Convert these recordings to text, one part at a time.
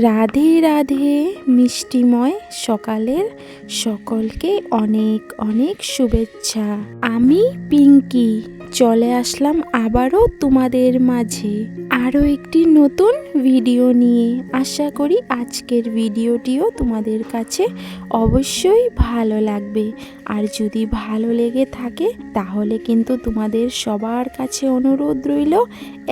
রাধে রাধে মিষ্টিময় সকালের সকলকে অনেক অনেক শুভেচ্ছা। আমি পিঙ্কি চলে আসলাম আবারও তোমাদের মাঝে আরও একটি নতুন ভিডিও নিয়ে। আশা করি আজকের ভিডিওটিও তোমাদের কাছে অবশ্যই ভালো লাগবে। আর যদি ভালো লেগে থাকে তাহলে কিন্তু তোমাদের সবার কাছে অনুরোধ রইল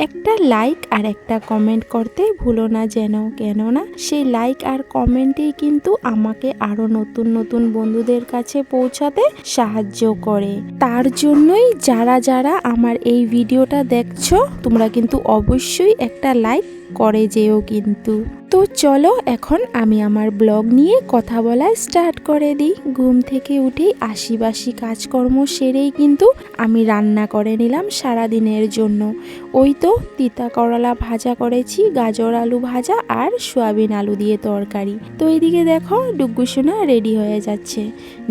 একটা লাইক আর একটা কমেন্ট করতে ভুলো না যেন, কেননা সেই লাইক আর কমেন্টেই কিন্তু আমাকে আরও নতুন নতুন বন্ধুদের কাছে পৌঁছাতে সাহায্য করে। তার জন্যই যারা যারা আমার এই ভিডিওটা দেখছো তোমরা কিন্তু অবশ্যই একটা লাইক করে যেও কিন্তু। তো চলো এখন আমি আমার ব্লগ নিয়ে কথা বলা স্টার্ট করে দিই। ঘুম থেকে উঠেই আশিবাসি কাজকর্ম সেরেই কিন্তু আমি রান্না করে নিলাম সারাদিনের জন্য। ওই তো তিতা করলা ভাজা করেছি, গাজর আলু ভাজা আর সয়াবিন আলু দিয়ে তরকারি। তো এইদিকে দেখো ডুগ্গুসোনা রেডি হয়ে যাচ্ছে,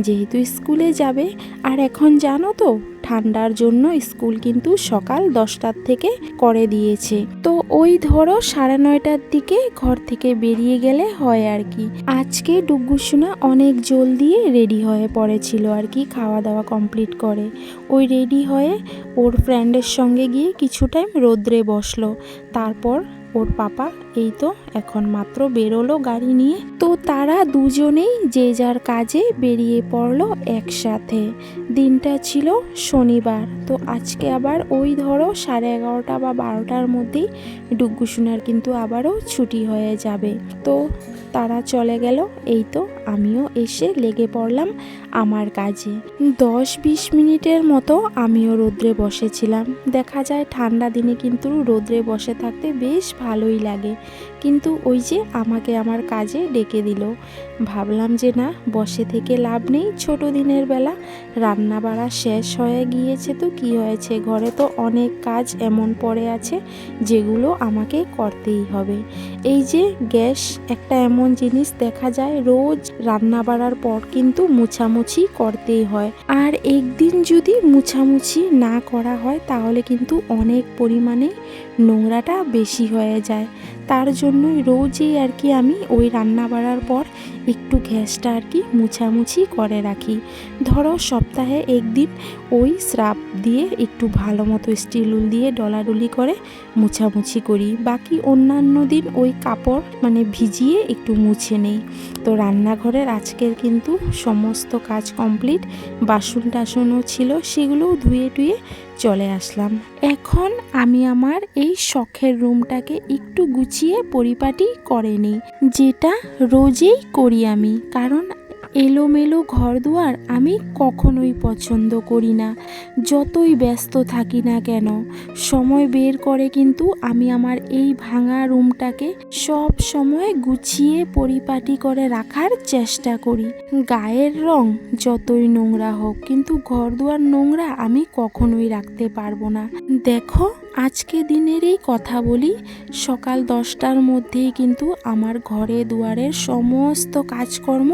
যেহেতু স্কুলে যাবে। আর এখন জানো তো ঠান্ডার জন্য স্কুল কিন্তু সকাল 10টার থেকে করে দিয়েছে। তো ওই ধরো 9:30টার দিকে ঘর থেকে বেরিয়ে গেলে হয় আর কি। আজকে ডুগ্গুসোনা অনেক জলদি রেডি হয়ে পড়েছিল আর কি, খাওয়া দাওয়া কমপ্লিট করে ওই রেডি হয়ে ওর ফ্রেন্ডের সঙ্গে গিয়ে কিছু টাইম রোদ্রে বসলো। তারপর ওর পাপা এই তো এখন মাত্র বেরোলো গাড়ি নিয়ে। তো তারা দুজনেই যে যার কাজে বেরিয়ে পড়লো একসাথে। দিনটা ছিল শনিবার। তো আজকে আবার ওই ধরো 11:30 বা 12টার মধ্যেই ডুগ্গুসোনার কিন্তু আবারও ছুটি হয়ে যাবে। তো তারা চলে গেল। এই তো আমিও এসে লেগে পড়লাম আমার কাজে। 10-20 মিনিটের মতো আমিও রোদ্রে বসেছিলাম। দেখা যায় ঠান্ডা দিনে কিন্তু রোদ্রে বসে থাকতে বেশ ভালোই লাগে, কিন্তু ওই যে আমাকে আমার কাজে ডেকে দিল। ভাবলাম যে না, বসে থেকে লাভ নেই। ছোট দিনের বেলা রান্না বাড়া শেষ হয়ে গিয়েছে তো কি হয়েছে, ঘরে তো অনেক কাজ এমন পড়ে আছে যেগুলো আমাকে করতেই হবে। এই যে গ্যাস একটা এমন জিনিস, দেখা যায় রোজ রান্না বাড়ার পর কিন্তু মুছামুছি করতেই হয়। আর একদিন যদি মুছামুছি না করা হয় তাহলে কিন্তু অনেক পরিমাণে নোংরাটা বেশি হয়ে যায়। তার জন্যই রোজই আর কি আমি ওই রান্না বাড়ার পর একটু গ্যাসটা আর কি মুছামুছি করে রাখি। ধরো সপ্তাহে একদিন ওই স্রাব দিয়ে একটু ভালো মতো স্টিল দিয়ে ডলাডলি করে মুছামুছি করি। বাকি অন্যান্য দিন ওই কাপড় ভিজিয়ে একটু মুছে নেই। তো রান্নাঘরের আজকের কিন্তু সমস্ত কাজ কমপ্লিট। বাসন টাসনও ছিল, সেগুলোও ধুয়ে টুয়ে চলে আসলাম। এখন আমি আমার এই শখের রুমটাকে একটু গুছিয়ে পরিপাটি করে নিই, যেটা রোজই করি আমি। কারণ এলোমেলো ঘর দুয়ার আমি কখনোই পছন্দ করি না। যতই ব্যস্ত থাকি না কেন, সময় বের করে কিন্তু আমি আমার এই ভাঙা রুমটাকে সব সময় গুছিয়ে পরিপাটি করে রাখার চেষ্টা করি। গায়ের রং যতই নোংরা হোক, কিন্তু ঘর দুয়ার নোংরা আমি কখনোই রাখতে পারবো না। দেখো আজকে দিনেরই কথা বলি, সকাল 10টার মধ্যেই কিন্তু আমার ঘরে দুয়ারের সমস্ত কাজকর্ম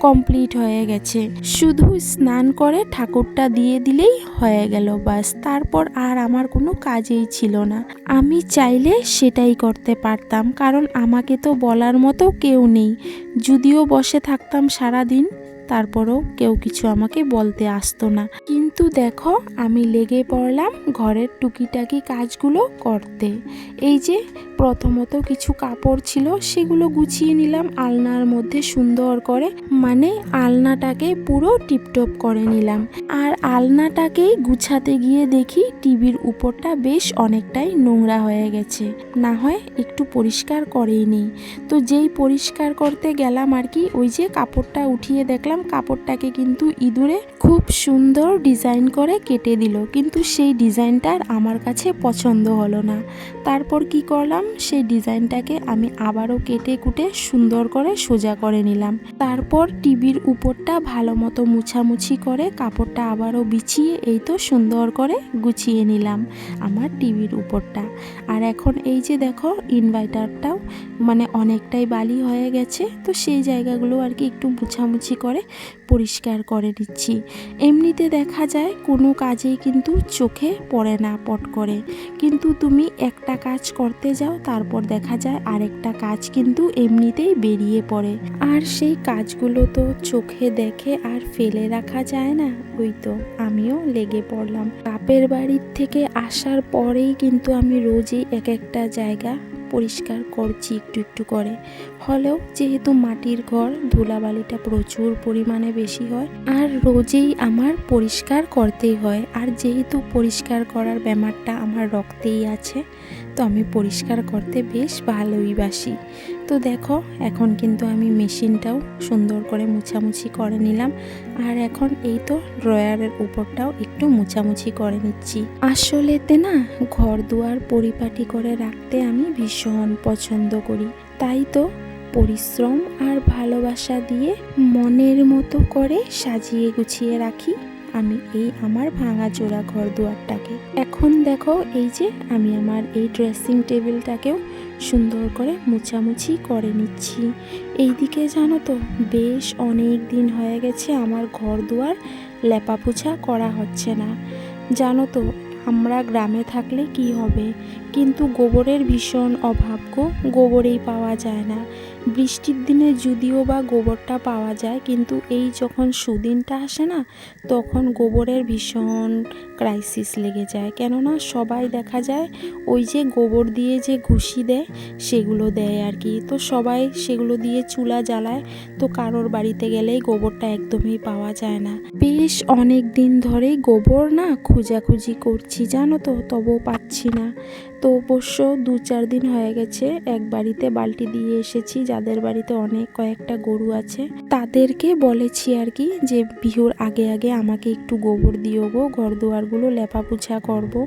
কমপ্লিট হয়ে গেছে। শুধু স্নান করে ঠাকুরটা দিয়ে দিলেই হয়ে গেল, বাস। তারপর আর আমার কোনো কাজেই ছিল না। আমি চাইলে সেটাই করতে পারতাম, কারণ আমাকে তো বলার মতো কেউ নেই। যদিও বসে থাকতাম সারাদিন, তারপরেও কেউ কিছু আমাকে বলতে আসতো না। কিন্তু দেখো আমি লেগে পড়লাম ঘরের টুকিটাকি কাজগুলো করতে। এই যে প্রথমত কিছু কাপড় ছিল সেগুলো গুছিয়ে নিলাম আলনার মধ্যে সুন্দর করে, আলনাটাকে পুরো টিপটপ করে নিলাম। আর আলনাটাকেই গুছাতে গিয়ে দেখি টিভির উপরটা বেশ অনেকটাই নোংরা হয়ে গেছে। না হয় একটু পরিষ্কার করেই নেই। তো যেই পরিষ্কার করতে গেলাম আর কি, ওই যে কাপড়টা উঠিয়ে দেখলাম কাপড়টাকে কিন্তু ইঁদুরে খুব সুন্দর ডিজাইন করে কেটে দিল, কিন্তু সেই ডিজাইনটার আমার কাছে পছন্দ হলো না। তারপর কি করলাম, সেই ডিজাইনটাকে আমি আবারও কেটে কুটে সুন্দর করে সোজা করে নিলাম। তারপর টিভির উপরটা ভালো মতো মুছামুছি করে কাপড়টা আবারও বিছিয়ে এই তো সুন্দর করে গুছিয়ে নিলাম আমার টিভির উপরটা। আর এখন এই যে দেখো ইনভার্টারটাও অনেকটাই বালি হয়ে গেছে, তো সেই জায়গাগুলো আর কি একটু মুছামুছি করে পরিষ্কার করে নিচ্ছি। এমনিতে দেখা যায় কোনো কাজেই কিন্তু চোখে পড়ে না পট করে, কিন্তু তুমি একটা কাজ করতে যাও তারপর দেখা যায় আরেকটা কাজ কিন্তু এমনিতেই বেরিয়ে পড়ে, আর সেই কাজগুলো তো চোখে দেখে আর ফেলে রাখা যায় না। ওই তো আমিও লেগে পড়লাম। বাপের বাড়ির থেকে আসার পরেই কিন্তু আমি রোজই এক একটা জায়গা পরিষ্কার করছি একটু একটু করে। হলেও যেহেতু মাটির ঘর, ধুলাবালিটা প্রচুর পরিমাণে বেশি হয়, আর রোজেই আমার পরিষ্কার করতেই হয়। আর যেহেতু পরিষ্কার করার ব্যাপারটা আমার রক্তেই আছে, তো আমি পরিষ্কার করতে বেশ ভালোই বাসি। তো দেখো এখন কিন্তু আমি মেশিনটাও সুন্দর করে মুছামুছি করে নিলাম, আর এখন এই তো ড্রয়ারের উপরটাও একটু মুছামুছি করে নিচ্ছি। আসলেতে না ঘর দুয়ার পরিপাটি করে রাখতে আমি ভীষণ পছন্দ করি, তাই তো পরিশ্রম আর ভালোবাসা দিয়ে মনের মতো করে সাজিয়ে গুছিয়ে রাখি আমি এই আমার ভাঙাচোরা ঘর দুয়ারটাকে। এখন দেখো এই যে আমি আমার এই ড্রেসিং টেবিলটাকেও সুন্দর করে মুছামুছি করে নিচ্ছি। এইদিকে জানো তো বেশ অনেক দিন হয়ে গেছে আমার ঘর দুয়ার লেপা পোছা করা হচ্ছে না। জানো তো আমরা গ্রামে থাকলে কি হবে, কিন্তু গোবরের ভীষণ অভাব গো, গোবরেই পাওয়া যায় না। বৃষ্টির দিনে যদিও বা গোবরটা পাওয়া যায়, কিন্তু এই যখন সুদিনটা আসে না তখন গোবরের ভীষণ ক্রাইসিস লেগে যায়। কেননা সবাই দেখা যায় ওই যে গোবর দিয়ে যে ঘুষি দেয় সেগুলো দেয় আর কি, তো সবাই সেগুলো দিয়ে চুলা জ্বালায়, তো কারোর বাড়িতে গেলেই গোবরটা একদমই পাওয়া যায় না। বেশ অনেক দিন ধরেই গোবর না খোঁজাখুঁজি করছি জানো তো, তবুও পাচ্ছি না। তো অবশ্য 2-4 দিন হয়ে গেছে এক বাড়িতে বালতি দিয়ে এসেছি, যাদের বাড়িতে অনেক কয়েকটা গরু আছে তাদেরকে বলেছি আর কি যে বিহুর আগে আগে আমাকে একটু গোবর দিও গো, ঘর দুয়ারগুলো লেপা পোছা করবো।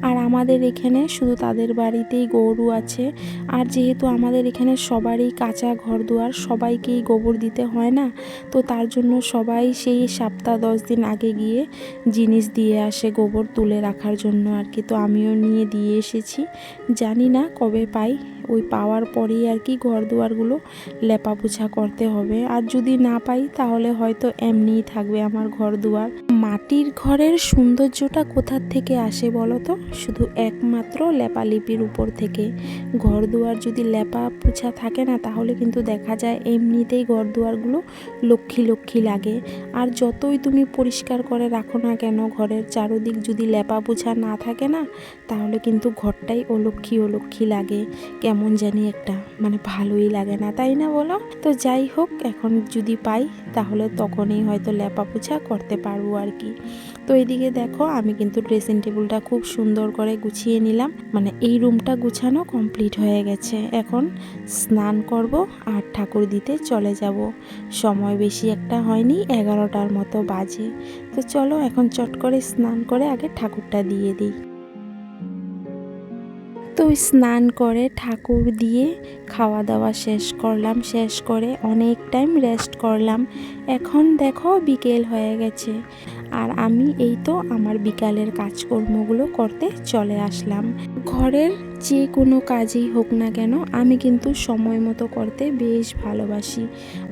আর আমাদের এখানে শুধু তাদের বাড়িতেই গরু আছে, আর যেহেতু আমাদের এখানে সবারই কাঁচা ঘর দুয়ার, সবাইকেই গোবর দিতে হয় না, তো তার জন্য সবাই সেই সপ্তাহ 10 দিন আগে গিয়ে জিনিস দিয়ে আসে গোবর তুলে রাখার জন্য আর কি। তো আমিও নিয়ে দিয়ে এসেছি, জানি না কবে পাই, ওই পাওয়ার পরেই আর কি ঘর দুয়ারগুলো লেপা পোছা করতে হবে। আর যদি না পাই তাহলে হয়তো এমনিই থাকবে আমার ঘর দুয়ার। মাটির ঘরের সৌন্দর্যটা কোথার থেকে আসে বলো তো? শুধু একমাত্র লেপালিপির উপর থেকে। ঘর দুয়ার যদি লেপা পোছা থাকে না তাহলে কিন্তু দেখা যায় এমনিতেই ঘর দুয়ারগুলো লক্ষ্মী লক্ষ্মী লাগে। আর যতই তুমি পরিষ্কার করে রাখো না কেন, ঘরের চারদিক যদি লেপা পোছা না থাকে না তাহলে কিন্তু ঘরটাই অলক্ষ্মী অলক্ষ্মী লাগে, কেমন জানি একটা মানে ভালোই লাগে না, তাই না বলো? তো যাই হোক, এখন যদি পাই তাহলে তখনই হয়তো লেপা পোছা করতে পারবো আর কি। তো এদিকে দেখো আমি কিন্তু ড্রেসিং টেবিলটা খুব সুন্দর করে গুছিয়ে নিলাম, মানে এই রুমটা গুছানো কমপ্লিট হয়ে গেছে। এখন স্নান করব আর ঠাকুর দিতে চলে যাব। সময় বেশি একটা হয়নি, 11টার মতো বাজে। তো চলো এখন চট করে স্নান করে আগে ঠাকুরটা দিয়ে দিই। তো স্নান করে ঠাকুর দিয়ে খাওয়া দাওয়া শেষ করলাম, শেষ করে অনেক টাইম রেস্ট করলাম। এখন দেখো বিকেল হয়ে গেছে, আর আমি এই তো আমার বিকালের কাজকর্মগুলো করতে চলে আসলাম। ঘরের যে কোনো কাজই হোক না কেন আমি কিন্তু সময় মতো করতে বেশ ভালোবাসি,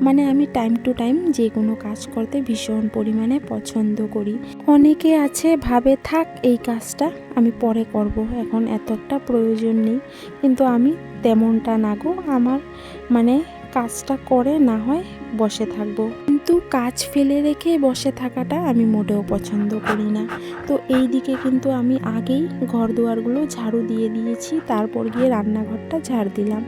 মানে আমি টাইম টু টাইম যে কোনো কাজ করতে ভীষণ পরিমাণে পছন্দ করি। অনেকে আছে ভাবে থাক এই কাজটা আমি পরে করব, এখন এত একটা প্রয়োজন নেই, কিন্তু আমি তেমনটা না গো। আমার মানে কাজটা করে না হয় বসে থাকবো, কিন্তু কাজ ফেলে রেখে বসে থাকাটা আমি মোটেও পছন্দ করি না। তো এই দিকে কিন্তু আমি আগেই ঘর দুয়ারগুলো ঝাড়ু দিয়ে দিয়েছি, তারপর গিয়ে রান্নাঘরটা ঝাড় দিলাম,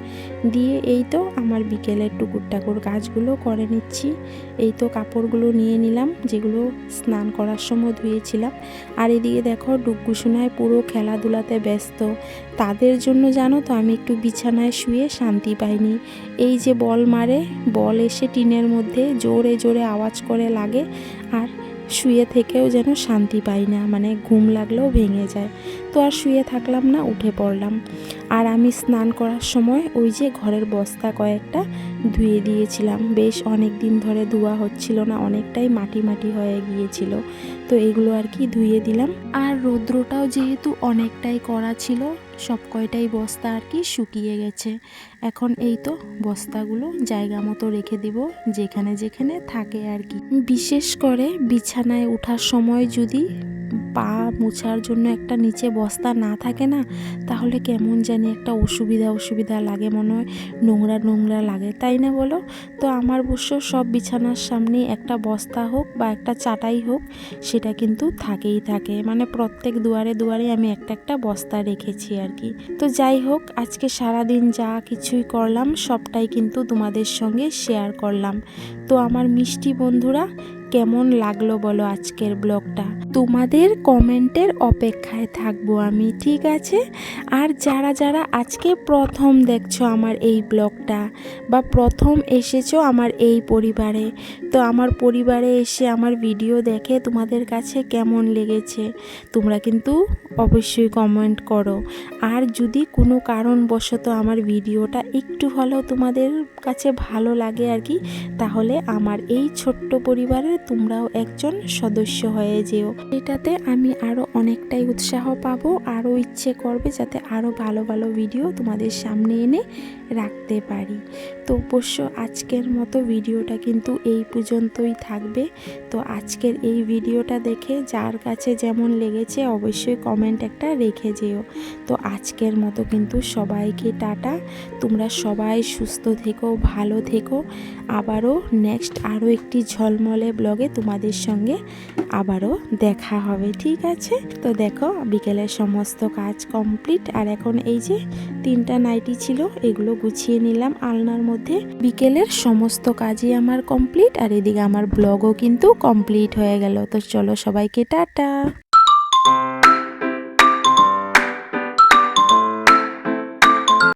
দিয়ে এই তো আমার বিকেলের টুকুর টাকুর কাজগুলো করে নিচ্ছি। এই তো কাপড়গুলো নিয়ে নিলাম যেগুলো স্নান করার সময় ধুয়েছিলাম। আর এদিকে দেখো ডুগগুসোনায় পুরো খেলাধুলাতে ব্যস্ত, তাদের জন্য জানো তো আমি একটু বিছানায় শুয়ে শান্তি পাইনি। এই যে বল মারে, বল এসে টিনের মধ্যে জোরে জোরে আওয়াজ করে লাগে, আর শুয়ে থেকেও যেন শান্তি পাই না, মানে ঘুম লাগলেও ভেঙে যায়। তো আর শুয়ে থাকলাম না, উঠে পড়লাম। আর আমি স্নান করার সময় ওই যে ঘরের বস্তা কয়েকটা ধুয়ে দিয়েছিলাম, বেশ অনেক দিন ধরে ধোয়া হচ্ছিল না, অনেকটাই মাটি মাটি হয়ে গিয়েছিল। তো তো এগুলো আর কি ধুয়ে দিলাম। আর রৌদ্রটাও যেহেতু অনেকটাই কড়া ছিল, সব কয়টাই বস্তা আর কি শুকিয়ে গেছে। এখন এই তো বস্তাগুলো জায়গা মতো রেখে দিব যেখানে যেখানে থাকে আর কি। বিশেষ করে বিছানায় ওঠার সময় যদি পা মোছার জন্য একটা নিচে বস্তা না থাকে না, তাহলে কেমন জানি একটা অসুবিধা লাগে, মনে হয় নোংরা লাগে, তাই না বলো? তো আমার অবশ্য সব বিছানার সামনে একটা বস্তা হোক বা একটা চাটাই হোক, সেটা কিন্তু থাকেই থাকে, মানে প্রত্যেক দুয়ারে আমি একটা বস্তা রেখেছি আর কি। তো যাই হোক, আজকে সারাদিন যা কিছুই করলাম সবটাই কিন্তু তোমাদের সঙ্গে শেয়ার করলাম। তো আমার মিষ্টি বন্ধুরা, কেমন লাগলো বলো আজকের ব্লগটা? তোমাদের কমেন্টের অপেক্ষায় থাকবো আমি, ঠিক আছে? আর যারা আজকে প্রথম দেখছো আমার এই ব্লগটা বা প্রথম এসেছো আমার এই পরিবারে, তো আমার পরিবারে এসে আমার ভিডিও দেখে তোমাদের কাছে কেমন লেগেছে তোমরা কিন্তু অবশ্যই কমেন্ট করো। আর যদি কোনো কারণবশত আমার ভিডিওটা একটু হলেও তোমাদের কাছে ভালো লাগে আর কি, তাহলে আমার এই ছোট্ট পরিবারের তোমরাও একজন সদস্য হয়ে যেও। এটাতে আমি আরও অনেকটাই উৎসাহ পাবো, আরও ইচ্ছে করবে যাতে আরও ভালো ভিডিও তোমাদের সামনে এনে রাখতে পারি। তো অবশ্য আজকের মতো ভিডিওটা কিন্তু এই পর্যন্তই থাকবে। তো আজকের এই ভিডিওটা দেখে যার কাছে যেমন লেগেছে অবশ্যই কমেন্ট একটা রেখে যেও। তো আজকের মতো কিন্তু সবাইকে টাটা, তোমরা সবাই সুস্থ থেকো, ভালো থেকো। আবারও নেক্সট আরও একটি ঝলমলে ব্লগে তোমাদের সঙ্গে আবারও দেখা হবে, ঠিক আছে? তো দেখো বিকেলের সমস্ত কাজ কমপ্লিট, আর এখন এই যে 3টা নাইটি ছিল এগুলো গুছিয়ে নিলাম আলনার মধ্যে। বিকেলের সমস্ত কাজই আমার কমপ্লিট, আর এদিকে আমার ব্লগও কিন্তু কমপ্লিট হয়ে গেল। তো চলো সবাইকে টাটা।